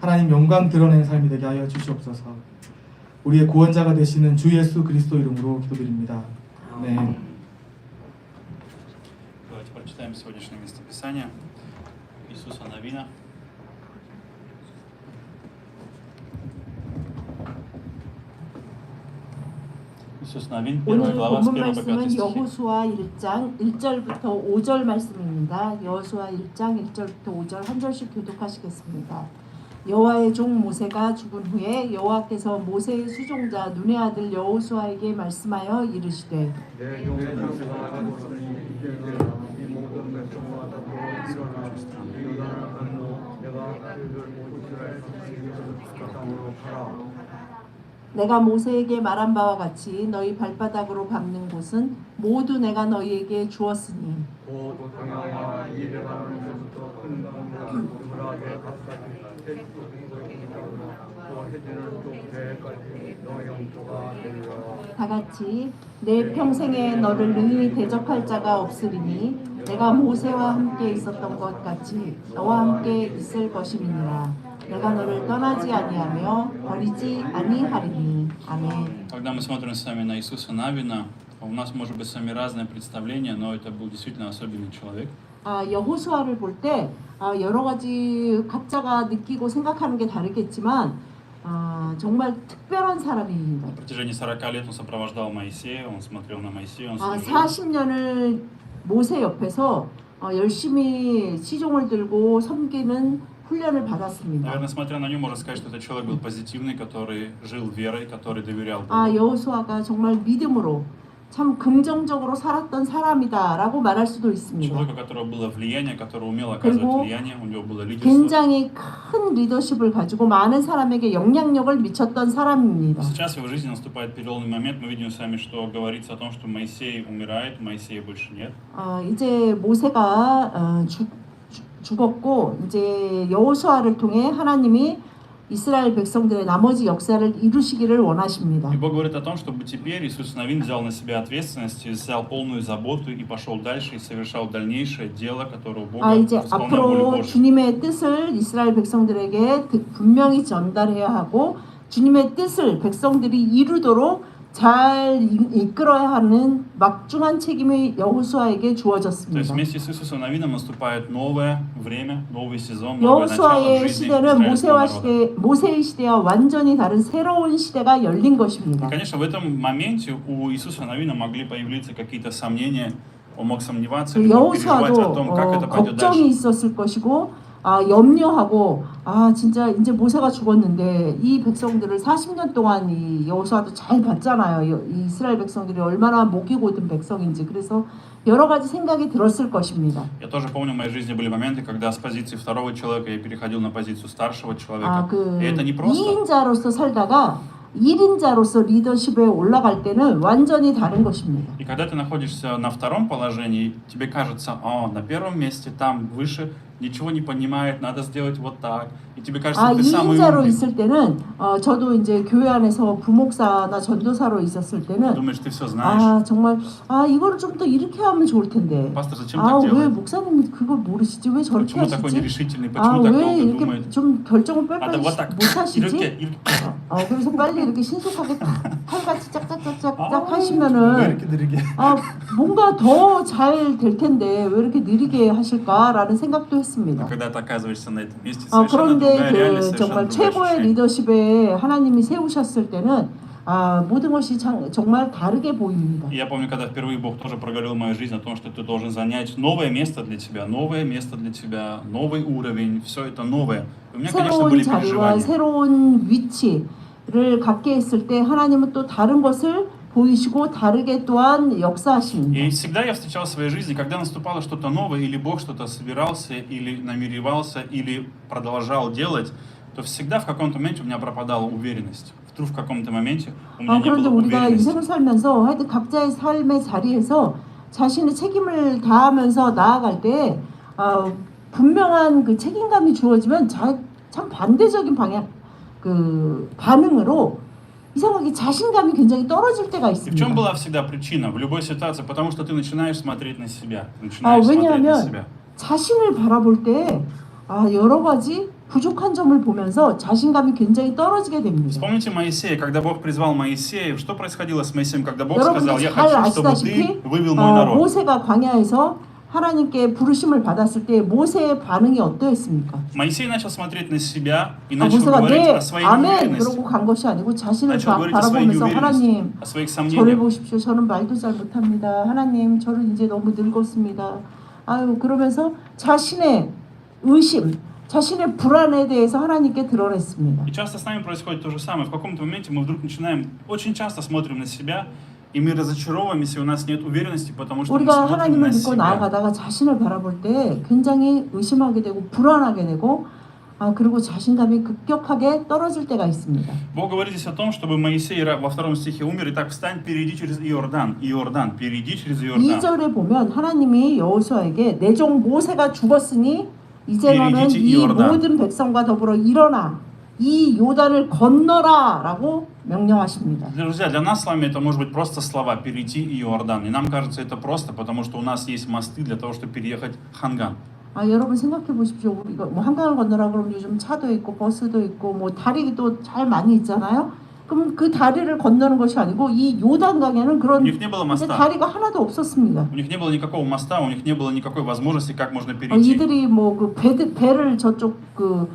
하나님 영광 드러내는 삶이 되게 하여 주시옵소서. 우리의 구원자가 되시는 주 예수 그리스도 이름으로 기도드립니다. 네. Давайте прочитаем сегодняшнее местописание Иисуса Навина. Иисус Навин, 1 오늘 глава, с 본문 1 по 5 말씀은 стихи. 여호수아 1장 1절부터 5절 말씀입니다. 여호수아 1장 1절부터 5절 한 절씩 교독하시겠습니다. 여호와의 종 모세가 죽은 후에 여호와께서 모세의 수종자 눈의 아들 여호수아에게 말씀하여 이르시되 내 종의 모세가 죽었으니 이제 내가 이 모든 백성마다 일어나 일어나는 내가 그들 이스라엘 지키는 땅으로 가라. 내가 모세에게 말한 바와 같이 너희 발바닥으로 밟는 곳은 모두 내가 너희에게 주었으니 곧 강야와 이레바논 에서부터 큰 강으로 유브라데 앞까지 또 해지는 쪽배까지 너의 영토가 되리라. 다같이 내 평생에 너를 능히 대적할 자가 없으리니 내가 모세와 함께 있었던 것 같이 너와 함께 있을 것임이니라. 내가 너를 떠나지 아니하며 버리지 아니하리니. 아멘. Когда мы смотрим с вами на Иисуса Навина, у нас может быть с вами разное представление, но это был действительно особенный человек. 여호수아를 볼 때 여러 가지 각자가 느끼고 생각하는 게 다르겠지만 정말 특별한 사람입니다. На протяжении 40 лет он сопровождал Моисея, он смотрел на Моисея, он служил. 40년을 모세 옆에서 열심히 시종을 들고 섬기는 훈련을 받았습니다. Наверное, смотря на него, можно сказать, что этот человек был позитивный, который жил верой, который доверял Богу. 여호수아가 정말 믿음으로 참 긍정적으로 살았던 사람이다라고 말할 수도 있습니다. Человек, у которого было влияние, который умел оказывать влияние, у него было лидерство. 굉장히 큰 리더십을 가지고 많은 사람에게 영향력을 미쳤던 사람입니다. Сейчас в его жизни наступает переломный момент. Мы видим с вами, что говорится о том, что Моисей умирает, Моисея больше нет. 이제 모세가 죽었고 이제 여호수아를 통해 하나님이 이스라엘 백성들의 나머지 역사를 이루시기를 원하십니다. И Бог говорит о том, чтобы теперь Иисус Навин взял на себя ответственность, взял полную заботу и пошел дальше и совершал дальнейшее дело, которое у Бога 이제 исполнял волю 앞으로 Божию. 주님의 뜻을 이스라엘 백성들에게 분명히 전달해야 하고 주님의 뜻을 백성들이 이루도록 잘 이끌어야 하는 막중한 책임이 여호수아에게 То есть 주어졌습니다. вместе с Иисусом Навином наступает новое время, новый сезон, новое начало в 여호수아의 жизни 시대는 израильского народа. 모세의 시대와 완전히 다른 새로운 시대가 열린 것입니다. Конечно, в этом моменте у Иисуса Навина могли появиться какие-то сомнения, он мог сомневаться, или мог переживать о том, как это 여호수아도 пойдет 걱정이 дальше. 있었을 것이고 염려하고 진짜 이제 모세가 죽었는데 이 백성들을 40년 동안 이 여호수아도 잘 봤잖아요. 이 이스라엘 백성들이 얼마나 목이 고든 백성인지. 그래서 여러 가지 생각이 들었을 것입니다. Я тоже помню, в моей жизни были моменты, когда с позиции второго человека я переходил на позицию старшего человека. И это не просто. 2인자로서 살다가 1인자로서 리더십에 올라갈 때는 완전히 다른 것입니다. И когда ты находишься на втором положении, тебе кажется, на первом месте, там выше, ничего не понимает, надо сделать вот так. И тебе кажется, ты самый 2인자로 умный. 있을 때는 저도 이제 교회 안에서 부목사나 전도사로 있었을 때는 Думаешь, ты все знаешь. 정말 이거를 좀 더 이렇게 하면 좋을 텐데. Пастор, зачем так 왜 делать? 목사님이 그걸 모르시지? 왜 저렇게 Почему такой 하시지? нерешительный? Почему так 왜 долго 이렇게 думает? 좀 결정을 Надо 빨리빨리 вот так, 못 하시지? 이렇게. 그래서 빨리 이렇게 신속하게 칼같이 짝짝짝짝 왜 하시면은 이렇게 느리게? 뭔가 더 잘 될 텐데 왜 이렇게 느리게 하실까라는 생각도 했습니다. Когда ты оказываешься на этом месте, совершенно 그런데 другая реальность, 정말 совершенно другое 최고의 ощущение. 리더십에 하나님이 세우셨을 때는 모든 것이 정말 다르게 보입니다. И я помню, когда впервые Бог тоже проговорил мою жизнь о том, что ты должен занять новое место для тебя, новый уровень, все это новое. И у меня, конечно, 새로운 были 자리와 переживания. 새로운 위치를 갖게 했을 때 하나님은 또 다른 것을 보이시고 다르게 또한 역사하십니다. И всегда я встречал в своей жизни, когда наступало что-то новое, или Бог что-то собирался, или намеревался, или продолжал делать, то всегда в каком-то моменте у меня пропадала уверенность. Вдруг в каком-то моменте у меня не 그런데 было 우리가 уверенности. 인생을 살면서 하여튼 각자의 삶의 자리에서 자신의 책임을 다하면서 나아갈 때 분명한 그 책임감이 주어지면 참 반대적인 반응으로 이상하게 자신감이 굉장히 떨어질 때가 И в чем 있습니다. была всегда причина? В любой ситуации, потому что ты начинаешь смотреть на себя. 왜냐하면 자신을 바라볼 때 여러 가지 부족한 점을 보면서 자신감이 굉장히 떨어지게 됩니다. Вспомните Моисея, когда Бог призвал Моисея, что происходило с Моисеем, когда Бог сказал: 여러분들 я 잘 хочу, чтобы 아시다시피 ты вывел мой народ. 모세가 광야에서 하나님께 부르심을 받았을 때 모세의 반응이 어떠했습니까? Moisей начал смотреть на себя и начал 모세가 говорить 네, о своей 아멘 неуверенности. 그러고 간 것이 아니고 자신을 начал говорить о своей 바라보면서 하나님 неуверенности, о своих 저를 сомнениях. 보십시오. 저는 말도 잘 못합니다. 하나님 저를 이제 너무 늙었습니다. 아유 그러면서 자신의 의심, 자신의 불안에 대해서 하나님께 드러냈습니다. И часто с нами происходит то же самое. В каком-то моменте мы вдруг начинаем, очень часто смотрим на себя, и мы разочаровываемся, и у нас нет уверенности, потому что мы 우리가 смотрим 하나님을 на 믿고 себя. 나아가다가 자신을 바라볼 때 굉장히 의심하게 되고 불안하게 되고 그리고 자신감이 급격하게 떨어질 때가 있습니다. Бог говорит здесь о том, чтобы Моисей во втором стихе умер, и так встань, перейди через Иордан. Иордан, перейди через Иордан. 2절에 보면 하나님이 여호수아에게 내 종 모세가 죽었으니 이제 너는 이르기지 이 이어르단. 모든 백성과 더불어 일어나 이 요단을 건너라라고 명령하십니다. Друзья, для нас с вами это может быть просто слова «перейти Иордан». И нам кажется это просто, потому что у нас есть мосты для того, чтобы переехать Ханган. 여러분 생각해 보십시오. 우리가 뭐 한강을 건너라 그러면 요즘 차도 있고 버스도 있고 뭐 다리도 잘 많이 있잖아요. 그럼 그 다리를 건너는 것이 아니고 이 요단강에는 У 그런 них не было 이제 моста. 다리가 하나도 없었습니다. У них не было никакого моста, у них не было никакой возможности, как можно перейти. 이들이 뭐 그 배를 저쪽 그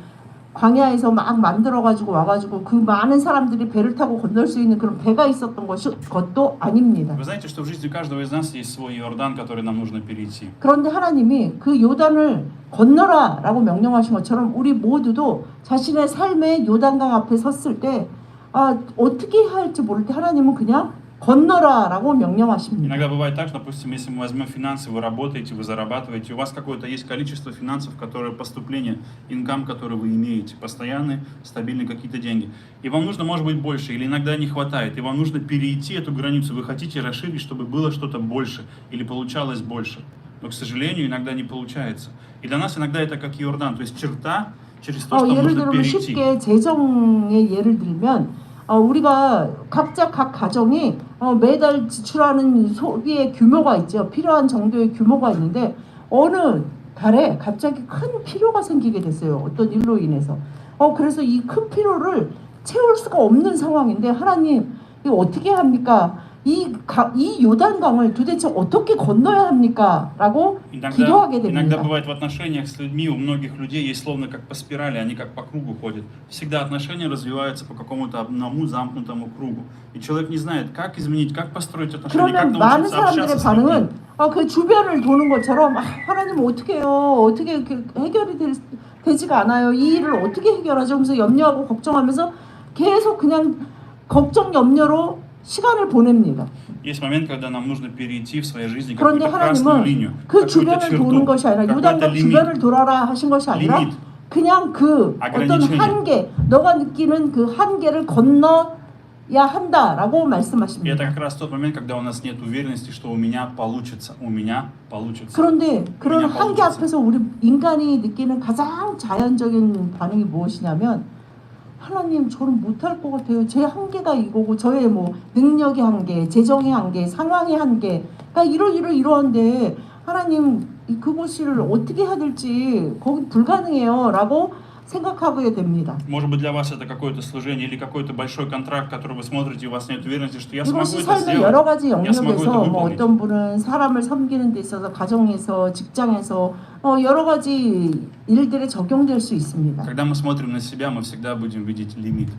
광야에서 막 만들어 가지고 와가지고 그 많은 사람들이 배를 타고 건널 수 있는 그런 배가 있었던 것도 아닙니다. Вы знаете, что в жизни каждого из нас есть свой Иордан, который нам нужно перейти. 그런데 하나님이 그 요단을 건너라라고 명령하신 것처럼 우리 모두도 자신의 삶의 요단강 앞에 섰을 때 어떻게 해야 할지 모를 때 하나님은 그냥 건너라라고 명령하십니다. Иногда бывает так, что, допустим, если мы возьмем финансы, вы работаете, вы зарабатываете, у вас какое-то есть количество финансов, которые поступления, инкам, который вы имеете, постоянные, стабильные какие-то деньги. И вам нужно, может быть, больше, или иногда не хватает, и вам нужно перейти эту границу, вы хотите расширить, чтобы было что-то больше, или получалось больше. Но, к сожалению, иногда не получается. И для нас иногда это как Иордан, то есть черта, через то, что 예를 нужно 들면 перейти. 쉽게 재정의 예를 들면 우리가 각자 각 가정이 매달 지출하는 소비의 규모가 있죠. 필요한 정도의 규모가 있는데 어느 달에 갑자기 큰 필요가 생기게 됐어요. 어떤 일로 인해서. 그래서 이 큰 필요를 채울 수가 없는 상황인데 하나님 이거 어떻게 합니까? 이 요단강을 도대체 어떻게 건너야 합니까? 라고 기도하게 Иногда 됩니다. бывает в отношениях с людьми, у многих людей есть словно как по спирали, они как по кругу ходят. Всегда отношения развиваются по какому-то одному замкнутому кругу. И человек не знает, как изменить, как построить отношения, как 그러면 많은 научиться общаться 사람들의 с людьми. 반응은 그 주변을 도는 것처럼 하나님 어떻게 해요? 어떻게 이렇게 해결이 되지가 않아요. 이 일을 어떻게 해결하죠? 그래서 염려하고 걱정하면서 계속 그냥 걱정 염려로 시간을 보냅니다. Есть момент, когда нам нужно перейти в своей жизни 그런데 какую-то красную линию, 하나님은 그 какую-то 주변을 도는 черту, 것이 아니라 какой-то 요단강 лимит. 주변을 돌아라 하신 것이 아니라 리밋. 그냥 그 어떤 ограничение. 한계, 너가 느끼는 그 한계를 건너야 한다라고 И 말씀하십니다. это как раз тот момент, когда у нас нет уверенности, что у меня получится, у меня получится. 그런데 그런 그냥 한계 빠져있어요. 앞에서 우리 인간이 느끼는 가장 자연적인 반응이 무엇이냐면 하나님 저는 못할 것 같아요. 제 한계가 이거고 저의 뭐 능력의 한계, 재정의 한계, 상황의 한계 그러니까 이러한데 하나님 그것을 어떻게 해야 될지 거기 불가능해요 라고 생각하게 됩니다. Может быть, для вас это какое-то служение или какой-то большой контракт, который вы смотрите, у вас нет уверенности, что я смогу 이것이 это 삶의 여러 сделать. 가지 Я смогу это 영역에서 뭐 выполнить. 어떤 분은 사람을 섬기는 데 있어서 가정에서 직장에서 여러 가지 일들에 적용될 수 있습니다. Когда мы смотрим на себя, мы всегда будем видеть лимит.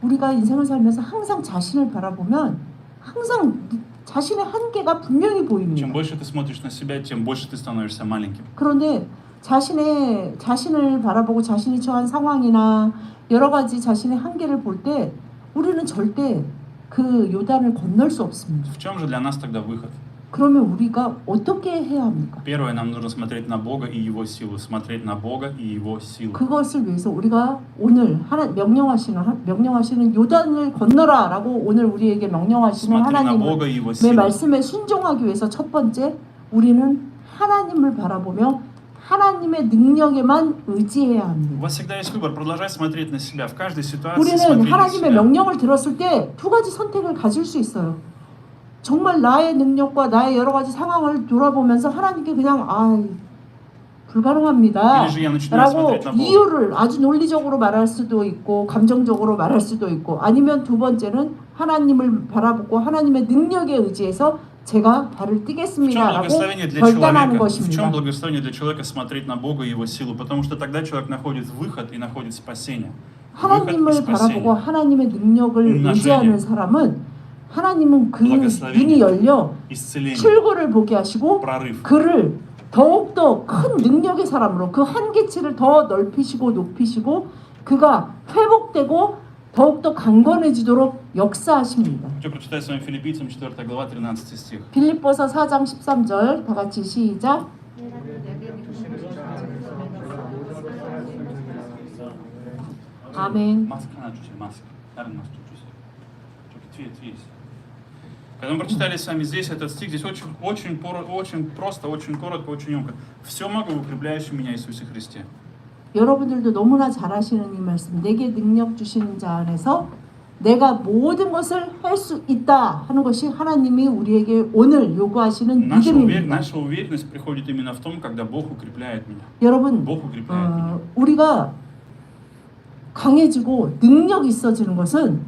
우리가 인생을 살면서 항상 자신을 바라보면 항상 자신의 한계가 분명히 Чем 보입니다. больше ты смотришь на себя, тем больше ты становишься маленьким. 그런데 자신을 바라보고 자신이 처한 상황이나 여러 가지 자신의 한계를 볼 때 우리는 절대 그 요단을 건널 수 없습니다. В чем же для нас тогда выход? 그러면 우리가 어떻게 해야 합니까? Первое, нам нужно смотреть на Бога и Его силу. Смотреть на Бога и Его силу. 그것을 위해서 우리가 오늘 명령하시는 요단을 건너라라고 오늘 우리에게 명령하시는 Смотри на 하나님의 Бога и Его силу. 말씀에 순종하기 위해서 첫 번째 우리는 하나님을 바라보며 하나님의 능력에만 의지해야 У 합니다. вас всегда есть выбор, продолжать смотреть на себя. В каждой ситуации 우리는 смотреть на 하나님의 себя. 명령을 들었을 때 두 가지 선택을 가질 수 있어요. 정말 나의 능력과 나의 여러 가지 상황을 돌아보면서 하나님께 그냥 불가능합니다. Или же я начинаю 라고 смотреть на Бога. 이유를 아주 논리적으로 말할 수도 있고 감정적으로 말할 수도 있고 아니면 두 번째는 하나님을 바라보고 하나님의 능력에 의지해서 제가 발을 В чем 띄겠습니다 라고 благословение для 결단하는 человека? В 것입니다. чем благословение для человека смотреть на Бога и Его силу? Потому что тогда человек находит выход и находит спасение. Выход и 하나님을 바라보고 спасение. 하나님의 능력을 음나시게. 의지하는 사람은 하나님은 그 благословение. 눈이 열려 Исцеление. 출구를 보게 하시고 Прорыв. 그를 더욱더 큰 능력의 사람으로 그 한계치를 더 넓히시고 높이시고 그가 회복되고 더욱더 강건해지도록 역사하십니다. Хочу прочитать с вами Филиппийцам 4 глава 13 стих. 빌립보서 4장 13절 다 같이 시작. 아멘. Маска надо чуть-чуть, маска. Наверное, маска чуть-чуть. Чуть есть. Когда мы прочитали с вами здесь этот стих, здесь очень просто, очень коротко, очень емко. Все могу в укрепляющем меня Иисусе Христе. 여러분들도 너무나 잘 아시는 이 말씀. 내게 능력 주시는 자 안에서 내가 모든 것을 할 수 있다 하는 것이 하나님이 우리에게 오늘 요구하시는 믿음입니다. Наша уверенность приходит именно в том, когда Бог укрепляет меня. 여러분, Бог укрепляет меня. 우리가 강해지고 능력이 있어지는 것은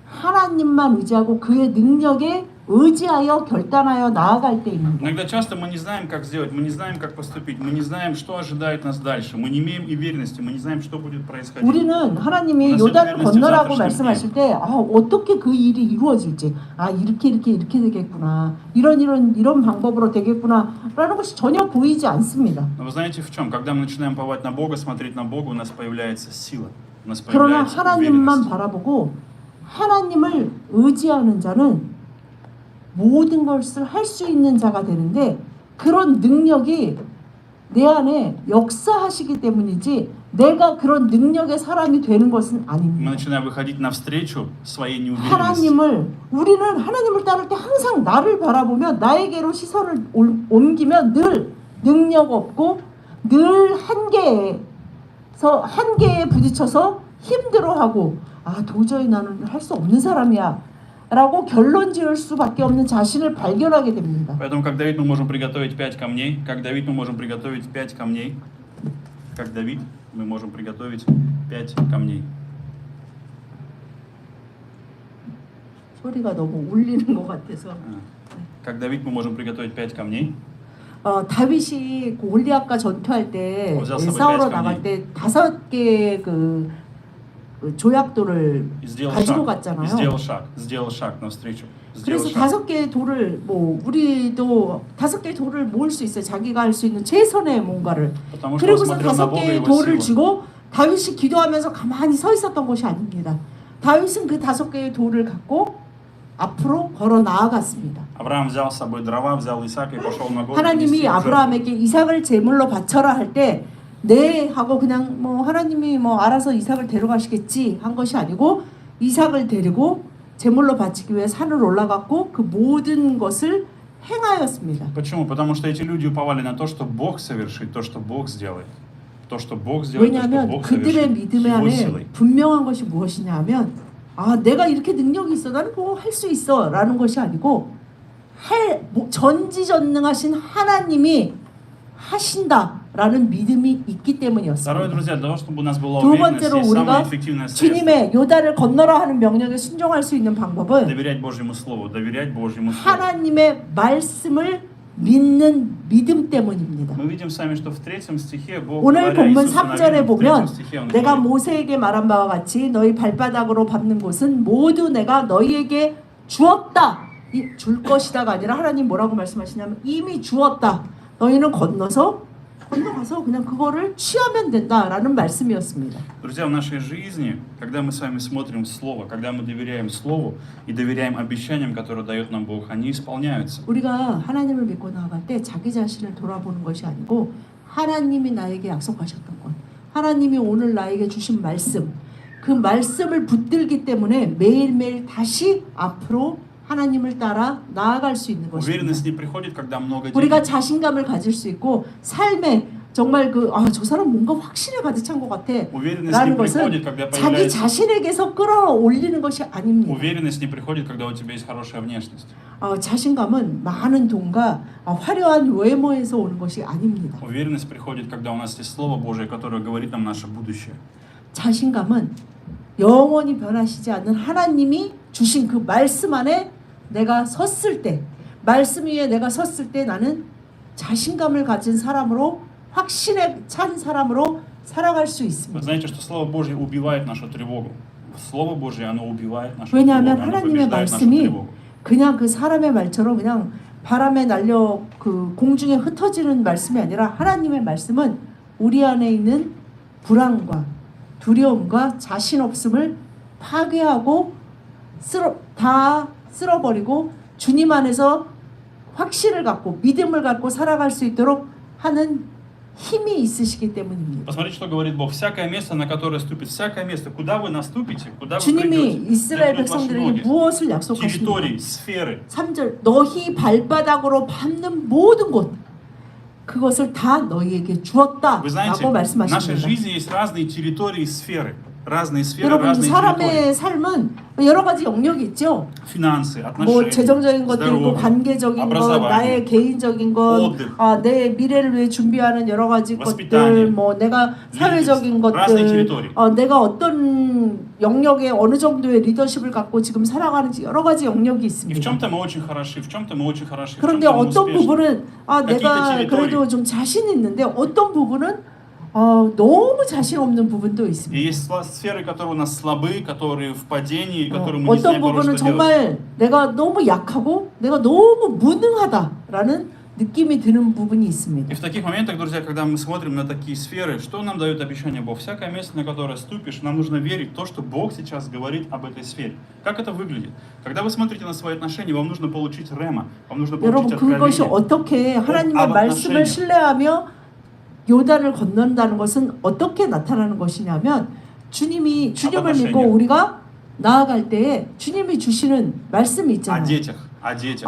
하나님만 의지하고 그의 능력에 의지하여 결단하여 나아갈 때입니다. Иногда часто мы не знаем, как сделать, мы не знаем, как поступить, мы не знаем, что ожидает нас дальше, мы не имеем уверенности, мы не знаем, что будет происходить. 우리는 하나님이 그래서 요단을 우리는 건너라고 진짜 말씀하실 때 어떻게 그 일이 이루어질지 이렇게 되겠구나 이런 방법으로 되겠구나라는 것이 전혀 보이지 않습니다. Но вы знаете в чем? Когда мы начинаем уповать на Бога, смотреть на Бога, у нас появляется сила, у нас 그러나 появляется 하나님만 уверенность. 바라보고 하나님을 의지하는 자는 모든 것을 할 수 있는 자가 되는데 그런 능력이 내 안에 역사하시기 때문이지 내가 그런 능력의 사람이 되는 것은 Мы 아닙니다. начинаем выходить навстречу своей неуверенности. 우리는 하나님을 따를 때 항상 나를 바라보며 나에게로 시선을 옮기면 늘 능력 없고 늘 한계에 부딪혀서 힘들어하고 도저히 나는 할 수 없는 사람이야 라고 결론 지을 수밖에 없는 자신을 발견하게 됩니다. Поэтому, как Давид, мы можем приготовить 5 камней. Как Давид, мы можем приготовить 5 камней. Как Давид, мы можем приготовить 5 камней. 소리가 너무 울리는 것 같아서. Как Давид, мы можем приготовить 5 камней. 다윗이 골리앗과 전투할 때 어디서 싸우러 뺏겼니? 나갈 때 5개의 그 조약돌을 И сделал 가지고 шаг. 갔잖아요. И сделал шаг навстречу. Сделал 그래서 шаг. 5개의 돌을 우리도 5개의 돌을 모을 수 있어요. 자기가 할 수 있는 최선의 뭔가를. Потому что он 그리고서 смотрел на Бога и 5개의 его 돌을 силу. 쥐고 다윗이 기도하면서 가만히 서 있었던 것이 아닙니다. 다윗은 그 5개의 돌을 갖고 앞으로 걸어 나아갔습니다. Авраам взял с собой дрова, взял Исаака и пошел на гору. 하나님이 принести жертву. 아브라함에게 이삭을 제물로 바쳐라 할 때 네 하고 그냥 하나님이 알아서 이삭을 데려가시겠지 한 것이 아니고 이삭을 데리고 제물로 바치기 위해 산을 올라갔고 그 모든 것을 행하였습니다. Почему? Потому что эти люди уповали на то, что Бог совершит, то, что Бог сделает. То, что Бог сделает, то, что 왜냐하면 Бог 그들의 совершит 믿음의 Его 안에 силой. 분명한 것이 무엇이냐 하면 내가 이렇게 능력이 있어 나는 할 수 있어 라는 것이 아니고 전지전능하신 하나님이 하신다라는 믿음이 있기 Второе, 때문이었습니다. друзья, для того, чтобы у нас была 두 уверенность, 번째로 есть самое 우리가 эффективное средство. 주님의 요단을 건너라 하는 명령에 순종할 수 있는 방법은 Доверять Божьему Слову, доверять Божьему Слову. 하나님의 말씀을 믿는 믿음 때문입니다. Мы видим с вами, что в 3 стихе Бог, 오늘 говоря 본문 Иисусу 3절에 Навину, в 3 보면 стихе Он 내가 говорит, 모세에게 말한 바와 같이 너희 발바닥으로 밟는 곳은 모두 내가 너희에게 주었다. 줄 것이다가 아니라 하나님 뭐라고 말씀하시냐면 이미 주었다. 너희는 건너가서 그냥 그거를 취하면 된다라는 말씀이었습니다. Друзья, в нашей жизни, когда мы с вами смотрим Слово, когда мы доверяем Слову и доверяем обещаниям, которые дает нам Бог, они исполняются. 우리가 하나님을 믿고 나아갈 때 자기 자신을 돌아보는 것이 아니고 하나님이 나에게 약속하셨던 것, 하나님이 오늘 나에게 주신 말씀, 그 말씀을 붙들기 때문에 매일매일 다시 앞으로 하나님을 따라 나아갈 수 있는 것입니다. Уверенность не приходит, когда много 우리가 денег. 자신감을 가질 수 있고 삶에 정말 저 사람 뭔가 확신에 가득 찬 것 같아 Уверенность не 라는 것은 приходит, когда 자기 появляется... 자신에게서 끌어올리는 것이 아닙니다. Уверенность не приходит, когда у тебя есть хорошая внешность. 자신감은 많은 돈과 화려한 외모에서 오는 것이 아닙니다. Уверенность приходит, когда у нас есть Слово Божие, которое говорит нам наше будущее. 자신감은 영원히 변하시지 않는 하나님이 주신 그 말씀 안에 내가 섰을 때, 말씀 위에 내가 섰을 때 나는 자신감을 가진 사람으로, 확신에 찬 사람으로 살아갈 수 Вы 있습니다. знаете, что Слово Божье убивает нашу тревогу. Слово Божье, оно убивает нашу тревогу, 왜냐하면 оно 하나님의 побеждает нашу 말씀이 тревогу. 그냥 그 사람의 말처럼 그냥 바람에 날려 그 공중에 흩어지는 말씀이 아니라 하나님의 말씀은 우리 안에 있는 불안과 두려움과 자신 없음을 파괴하고 다 쓸어버리고 주님 안에서 확신을 갖고 믿음을 갖고 살아갈 수 있도록 하는 힘이 있으시기 때문입니다. Посмотрите, что говорит Бог. Всякое место, на которое ступит, всякое место, куда вы наступите, куда вы 주님이 придете, 이스라엘 где придут ваши 백성들에게 ноги, 무엇을 약속하십니까? территории, сферы. 3절 너희 발바닥으로 밟는 모든 곳 그것을 다 너희에게 주었다 Вы знаете, 라고 в нашей 말씀하십니다. жизни есть разные территории и сферы. Разные сферы, 여러분 разные 사람의 территории. 삶은 여러 가지 영역이 있죠. Финансы, 뭐 отношения, 재정적인 것도 있고 здоровье, 관계적인 것, образование, 나의 개인적인 것, отдых, 내 미래를 위해 준비하는 여러 가지 воспитание, 것들, 뭐 내가 사회적인 разные 것들, территории. 내가 어떤 영역에 어느 정도의 리더십을 갖고 지금 살아가는지 여러 가지 영역이 И в 있습니다. чем-то мы очень хороши, в чем-то мы очень хороши, в 그런데 чем-то мы 어떤 успешны. 부분은 내가 территории. 그래도 좀 자신 있는데 어떤 부분은 너무 자신 없는 부분도 И 있습니다. есть сферы, которые у нас слабы, которые в падении, которые мы не 어떤 знаем порой, 부분은 что делать. 정말 내가 너무 약하고 내가 너무 무능하다라는 느낌이 드는 부분이 И 있습니다. в таких моментах, друзья, когда мы смотрим на такие сферы, что нам дает обещание Бог? Всякое место, на которое ступишь, нам нужно верить в то, что Бог сейчас говорит об этой сфере. Как это выглядит? Когда вы смотрите на свои отношения, вам нужно получить рема, вам нужно 여러분 получить 그것이 откровение. 어떻게 하나님의 об 말씀을 отношениях. 신뢰하며 요단을 건넌다는 것은 어떻게 나타나는 것이냐면 주님을 отношениях. 믿고 우리가 나아갈 때에 주님이 주시는 말씀이 О 있잖아요. детях, о детях.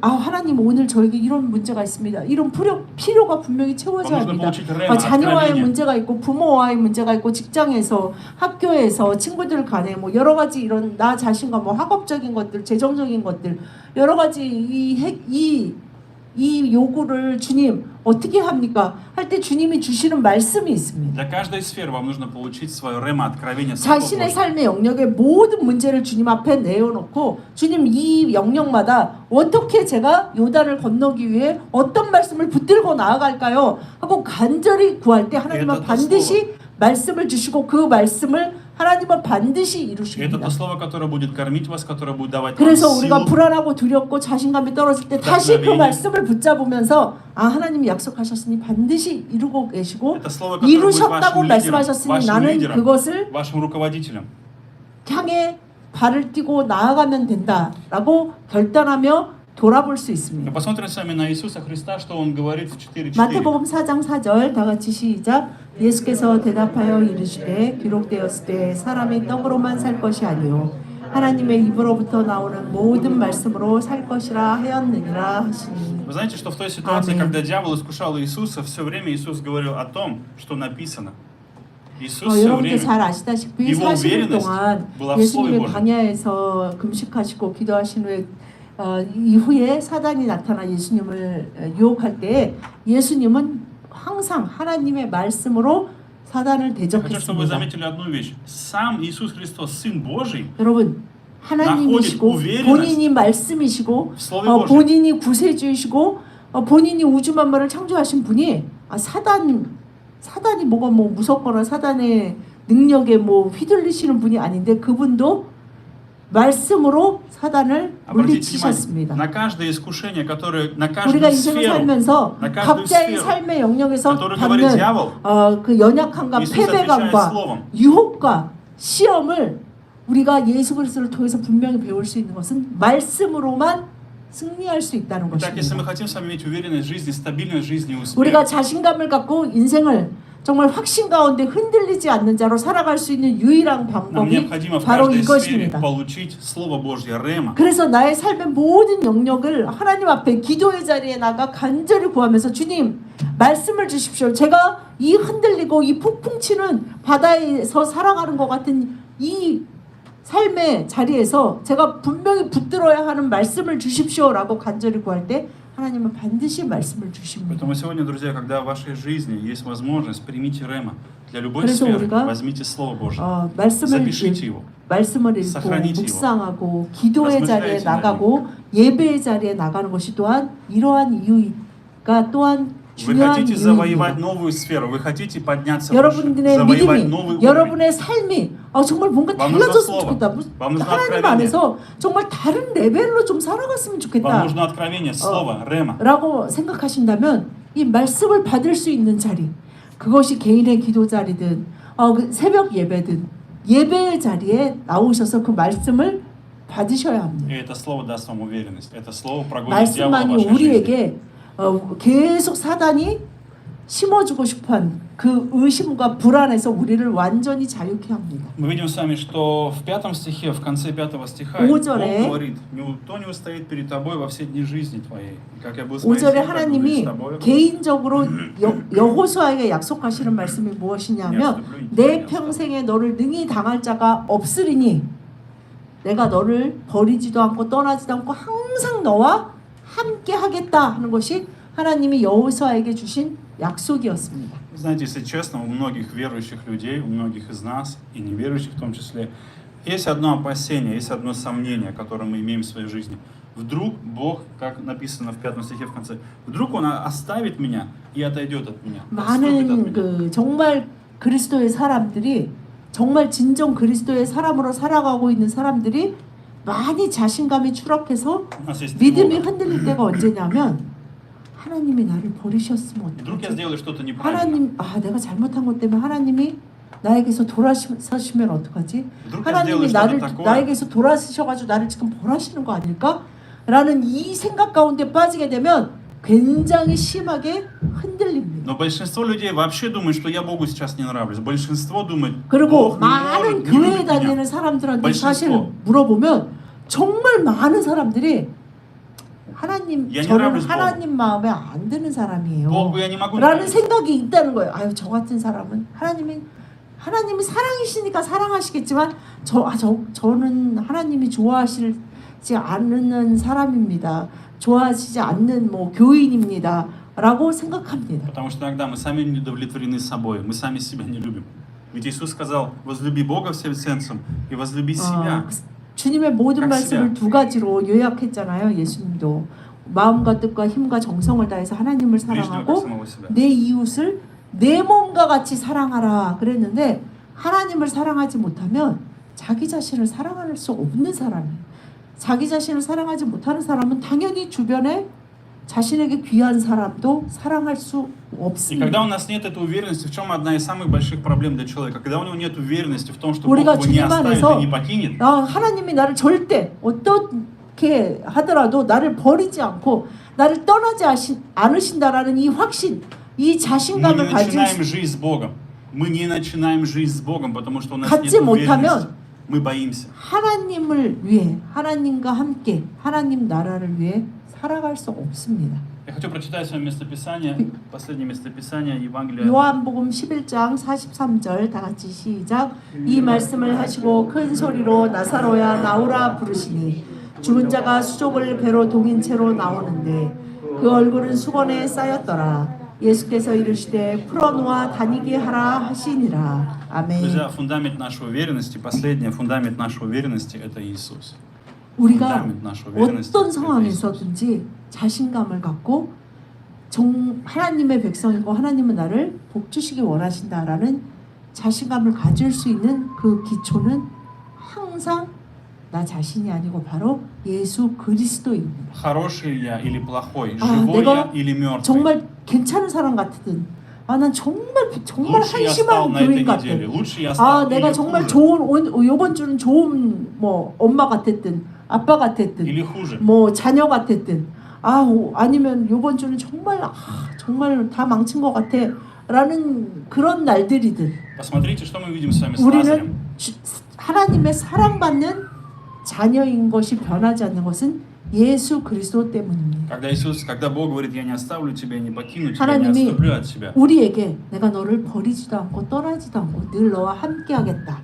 하나님 오늘 저에게 이런 문제가 있습니다. 이런 필요가 분명히 채워져야 вам нужно 합니다. получить рема, 자녀와의 откровение. 문제가 있고 부모와의 문제가 있고 직장에서 학교에서 친구들 간에 뭐 여러 가지 이런 나 자신과 뭐 학업적인 것들, 재정적인 것들 여러 가지 이 요구를 주님 어떻게 합니까? 할 때 주님이 주시는 말씀이 있습니다. Для каждой сферы вам нужно получить свое рема, откровение Слова 자신의 Божьего. 삶의 영역의 모든 문제를 주님 앞에 내어놓고 주님 이 영역마다 어떻게 제가 요단을 건너기 위해 어떤 말씀을 붙들고 나아갈까요? 하고 간절히 구할 때 하나님은 Это то 반드시 말씀을 주시고 그 말씀을 하나님은 반드시 И это 이루십니다. то слово, которое будет кормить вас, которое будет давать вам 그래서 우리가 силу. 불안하고 두렵고 자신감이 떨어질 때 다시 그 말씀을 붙잡으면서 하나님이 약속하셨으니 반드시 이루고 계시고 Это слово, которое будет 이루셨다고 вашим лидером, 말씀하셨으니 вашим 나는 лидером, 그것을 вашим руководителем. 향해 발을 띄고 나아가면 된다라고 결단하며 돌아볼 수 Мы 있습니다. посмотрим с вами на Иисуса Христа, что Он говорит в 4:4. 마태복음 4장 4절 다 같이 시작. 예수께서 대답하여 이르시되 기록되었을 때 사람이 떡으로만 살 것이 아니요 하나님의 입으로부터 나오는 모든 말씀으로 살 것이라 하였느니라 하시니. Вы знаете, что в той ситуации, Аминь. когда дьявол искушал Иисуса, все время Иисус говорил о том, что написано. Иисус все 여러분들 время 잘 아시다시피 Его 40일 уверенность 동안 была в Слове 예수님의 Божьем. 광야에서 금식하시고 기도하신 후에 이후에 사단이 나타나 예수님을 유혹할 때 예수님은 항상 하나님의 말씀으로 사단을 Хочу, чтобы вы 대적했습니다. заметили одну вещь. Сам Иисус Христос, Сын Божий, 여러분 하나님이시고 나홀 우베르나스. 본인이 말씀이시고 Слове Божьем. 본인이 구세주이시고 본인이 우주 만물을 창조하신 분이 사단이 뭐가 뭐 무섭거나 사단의 능력에 뭐 휘둘리시는 분이 아닌데 그분도 말씀으로 사단을 Обратите 물리치셨습니다. внимание, на каждое искушение, которое, на 우리가 каждую 인생을 сферу, 살면서 на каждую 각자의 сферу, 삶의 영역에서 которую говорит 받는 дьявол, 그 연약함과 예수 отвечает 패배감과 словом. 유혹과 시험을 우리가 예수 그리스도를 통해서 분명히 배울 수 있는 것은 말씀으로만 승리할 수 있다는 Итак, если мы 것입니다. хотим с вами иметь уверенность в жизни, стабильность в жизни и успех, 우리가 자신감을 갖고 인생을 정말 확신 가운데 흔들리지 않는 자로 살아갈 수 있는 유일한 Нам 방법이 необходимо в 바로 каждой сфере 이것입니다. получить Слово Божье, Рема. 그래서 나의 삶의 모든 영역을 하나님 앞에 기도의 자리에 나가 간절히 구하면서 주님 말씀을 주십시오. 제가 이 흔들리고 이 폭풍치는 바다에서 살아가는 것 같은 이 삶의 자리에서 제가 분명히 붙들어야 하는 말씀을 주십시오라고 간절히 구할 때 하나님은 반드시 말씀을 주십니다. Поэтому сегодня, друзья, когда в вашей жизни есть возможность, примите Рема. Для любой 그래서 сферы 우리가 возьмите Слово Божье. 말씀을 Запишите его. 말씀을 읽고 Сохраните его. 묵상하고 기도의 자리에 размышляйте 나가고 예배의 자리에 나가는 것이 또한 이러한 이유가 또한 Вы 중요한 хотите завоевать 이유입니다. новую сферу, вы хотите подняться выше, 여러분들의 завоевать новый 믿음이 уровень. 여러분의 삶이 정말 뭔가 Вам нужно 달라졌으면 слово. 좋겠다. Вам нужно 하나님 откровение. 안에서 정말 다른 레벨로 좀 살아갔으면 Вам 좋겠다 нужно откровение, Слово, Рема. 라고 생각하신다면 이 말씀을 받을 수 있는 자리 그것이 개인의 기도 자리든 그 새벽 예배든 예배의 자리에 나오셔서 그 말씀을 받으셔야 합니다. И это Слово даст вам уверенность. Это Слово прогонит дьявола в 말씀만이 вашей жизни. 우리에게 계속 사단이 심어주고 싶은 그 의심과 불안에서 우리를 완전히 자유케 합니다. Мы видим с вами, что в 5 стихе, в конце 5 стиха, 5절에 Бог говорит, никто не устоит перед тобой во все дни жизни твоей. И как я был с моей 5절에 семьей, так буду и 하나님이 с тобою. 개인적으로 여호수아에게 약속하시는 말씀이 무엇이냐면 내 평생에 너를 능히 당할 자가 없으리니 내가 너를 버리지도 않고 떠나지도 않고 항상 너와 함께 하겠다 하는 것이 하나님이 여호수아에게 주신 약속이었습니다. Знаете, если честно, у многих верующих людей, у многих из нас, и неверующих в том числе, есть одно опасение, есть одно сомнение, которое мы имеем в своей жизни. Вдруг Бог, как написано в 5 стихе в конце, вдруг Он оставит меня и отойдет от меня. отступит от 많은 меня. 정말 그리스도의 사람들이 정말 진정 그리스도의 사람으로 살아가고 있는 사람들이 많이 자신감이 추락해서 У нас есть 믿음이 тревога. 흔들릴 때가 언제냐면 하나님이 나를 버리셨으면 Вдруг я 어떡하지? сделаю что-то неправильно. 하나님 내가 잘못한 것 때문에 하나님이 나에게서 돌아서시면 어떡하지? Вдруг я сделаю 하나님이 что-то такое. 나에게서 돌아서셔가지고 나를 지금 벌하시는 거 아닐까? 라는 이 생각 가운데 빠지게 되면 굉장히 심하게 흔들립니다. Но большинство людей вообще думают, что я Богу сейчас не нравлюсь. Большинство думает, 그리고 Бог не 많은 может, не 교회에 любит 다니는 меня. 사람들한테 사실 большинство. 물어보면 정말 많은 사람들이 하나님 Я не 저는 нравлюсь Богу. 하나님 마음에 안 드는 사람이에요. Богу я не могу 라는 нравиться. 생각이 있다는 거예요. 저 같은 사람은 하나님이 사랑이시니까 사랑하시겠지만 저는 하나님이 좋아하시지 않는 사람입니다. 좋아하시지 않는 교인입니다라고 생각합니다. Потому что иногда мы сами не удовлетворены собой, мы сами себя не любим. Ведь Иисус сказал, возлюби Бога всем сердцем и возлюби себя. 주님의 모든 각 말씀을 себя. 두 가지로 요약했잖아요. 예수님도 마음과 뜻과 힘과 정성을 다해서 하나님을 Ближнего как 사랑하고 самого себя. 내 이웃을 내 몸과 같이 사랑하라 그랬는데 하나님을 사랑하지 못하면 자기 자신을 사랑할 수 없는 사람이에요. 자기 자신을 사랑하지 못하는 사람은 당연히 주변에 자신에게 귀한 사람도 사랑할 수 И 없습니다. когда у нас нет этой уверенности, в чем одна из самых больших проблем для человека, когда у него нет уверенности в том, что Бог 우리가 его не 주님 оставит 안에서 и не покинет, 하나님이 나를 절대 어떻게 하더라도 나를 버리지 않고 나를 떠나지 않으신다라는 이 확신, 이 мы не 자신감을 начинаем жизнь с Богом. Мы не начинаем жизнь с Богом, потому что у нас нет 갖지 уверенности. 못하면 Мы боимся. 하나님을 위해 하나님과 함께 하나님 나라를 위해 살아갈 수 없습니다. Я хочу прочитать с вами местописание, последнее местописание Евангелия. 요한복음 11장 43절 다 같이 시작. 이 말씀을 하시고 큰 소리로 나사로야 나오라 부르시니 죽은 자가 수족을 배로 동인 채로 나오는데 그 얼굴은 수건에 쌓였더라. 예수께서 이르시되 풀어놓아 다니게 하라 하시니라. 아멘. Друзья, фундамент нашей уверенности, последний фундамент нашей уверенности – это Иисус. 우리가 어떤 상황에서든지 자신감을 갖고 하나님의 백성이고 하나님은 나를 복 주시기 원하신다라는 자신감을 가질 수 있는 그 기초는 항상 나 자신이 아니고 바로 예수 그리스도입니다. Хороший я или плохой, 아, живой 내가 я или мертвый. 정말 괜찮은 사람 같든 난 정말 Лучше я стал 한심한 на этой 교인 같든 неделе, лучше я стал 내가 или 정말 хуже, 좋은 요번 주는 좋은 엄마 같았든 아빠 같았든 или хуже. 자녀 같았든 아니면 요번 주는 정말 다 망친 것 같아 라는 그런 날들이든 Посмотрите, что мы видим с вами с 우리는 Лазарем. 하나님의 사랑받는 자녀인 것이 변하지 않는 것은 예수 그리스도 때문입니다. Когда Бог говорит, я не оставлю тебя, не покину тебя, не 하나님이 отступлю от тебя. 우리에게 내가 너를 버리지도 않고 떠나지도 않고 늘 너와 함께하겠다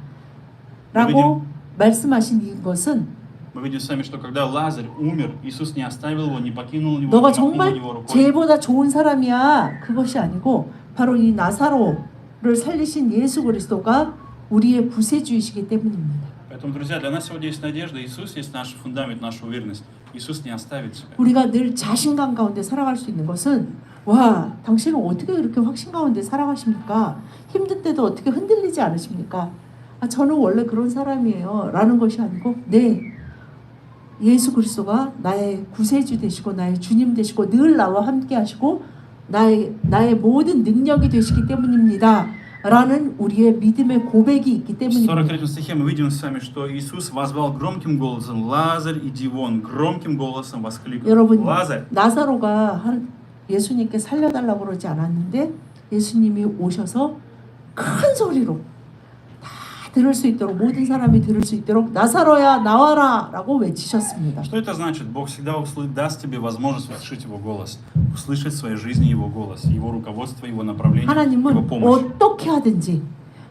라고 말씀하신 것은 Мы видим с вами, что когда Лазарь умер, Иисус не оставил его, не покинул его, 너가 не махнул на 정말 него рукой. 쟤보다 좋은 사람이야 그것이 아니고 바로 이 나사로를 살리신 예수 그리스도가 우리의 구세주이시기 때문입니다. Поэтому, друзья, для нас сегодня есть надежда. Иисус есть наш фундамент, наша уверенность. Иисус не оставит тебя. 우리가 늘 자신감 가운데 살아갈 수 있는 것은 와 당신은 어떻게 이렇게 확신 가운데 살아가십니까? 힘든 때도 어떻게 흔들리지 않으십니까? 아, 저는 원래 그런 사람이에요 라는 것이 아니고 네 예수 그리스도가 나의 구세주 되시고 나의 주님 되시고 늘 나와 함께 하시고 나의 모든 능력이 되시기 때문입니다 라는 우리의 믿음의 고백이 있기 В 때문입니다. 43 стихе мы видим с вами, что Иисус возвал громким голосом: «Лазарь, иди вон!» Громким голосом воскликнул: 여러분 «Лазарь!» 나사로가 예수님께 살려달라고 그러지 않았는데 예수님이 오셔서 큰 소리로 다 들을 수 있도록 모든 사람이 들을 수 있도록 나사로야 나와라 라고 외치셨습니다. Что это значит? Бог всегда даст тебе возможность услышать Его голос, услышать в своей жизни Его голос, Его руководство, Его направление, Его 하나님은 помощь. 어떻게 하든지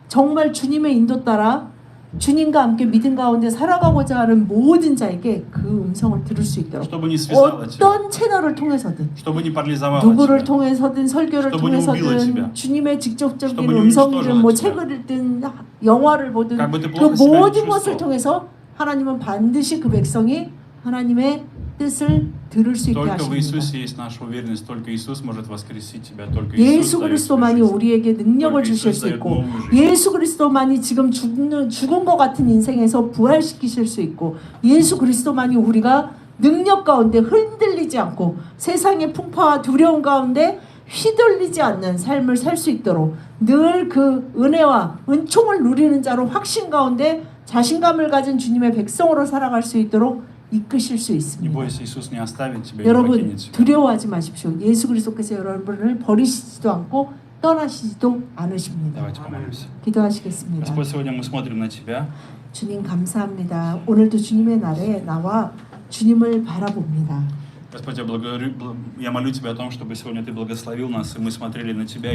정말 주님의 인도 따라 주님과 함께 믿음 가운데 살아가고자 하는 모든 자에게 그 음성을 들을 수 있도록 Чтобы не связало тебя, 어떤 채널을 통해서든 чтобы не парализовало 누구를 тебя, 통해서든 설교를 чтобы не убило 통해서든 тебя, 주님의 직접적인 чтобы не 음성이든 뭐 уничтожило тебя. 책을 읽든 영화를 보든 Как бы ты 그 плохо себя 모든 не 것을 чувствовал, 통해서 하나님은 반드시 그 백성이 하나님의 뜻을 들을 수 있게 только в 하십니다. Иисусе есть наша уверенность, только Иисус может воскресить тебя, только Иисус 예수 дает 그리스도만이 свою жизнь. 우리에게 능력을 только 주실 Иисус 수 дает 있고 новую жизнь. 예수 그리스도만이 지금 죽은 것 같은 인생에서 부활시키실 수 있고 예수 그리스도만이 우리가 능력 가운데 흔들리지 않고 세상의 풍파와 두려움 가운데 휘둘리지 않는 삶을 살 수 있도록 늘 그 은혜와 은총을 누리는 자로 확신 가운데 자신감을 가진 주님의 백성으로 살아갈 수 있도록 이끄실 수 Не 있습니다. бойся, Иисус не оставит тебя и не 여러분 покинет тебя. 두려워하지 마십시오. 예수 그리스도께서 여러분을 버리시지도 않고 떠나시지도 않으십니다. Давайте помолимся. 기도하시겠습니다. Господь, сегодня мы смотрим на Тебя. 주님 감사합니다. 오늘도 주님의 날에 나와 주님을 바라봅니다. Господь, я молю Тебя о том, чтобы сегодня Ты благословил нас, и мы смотрели на Тебя и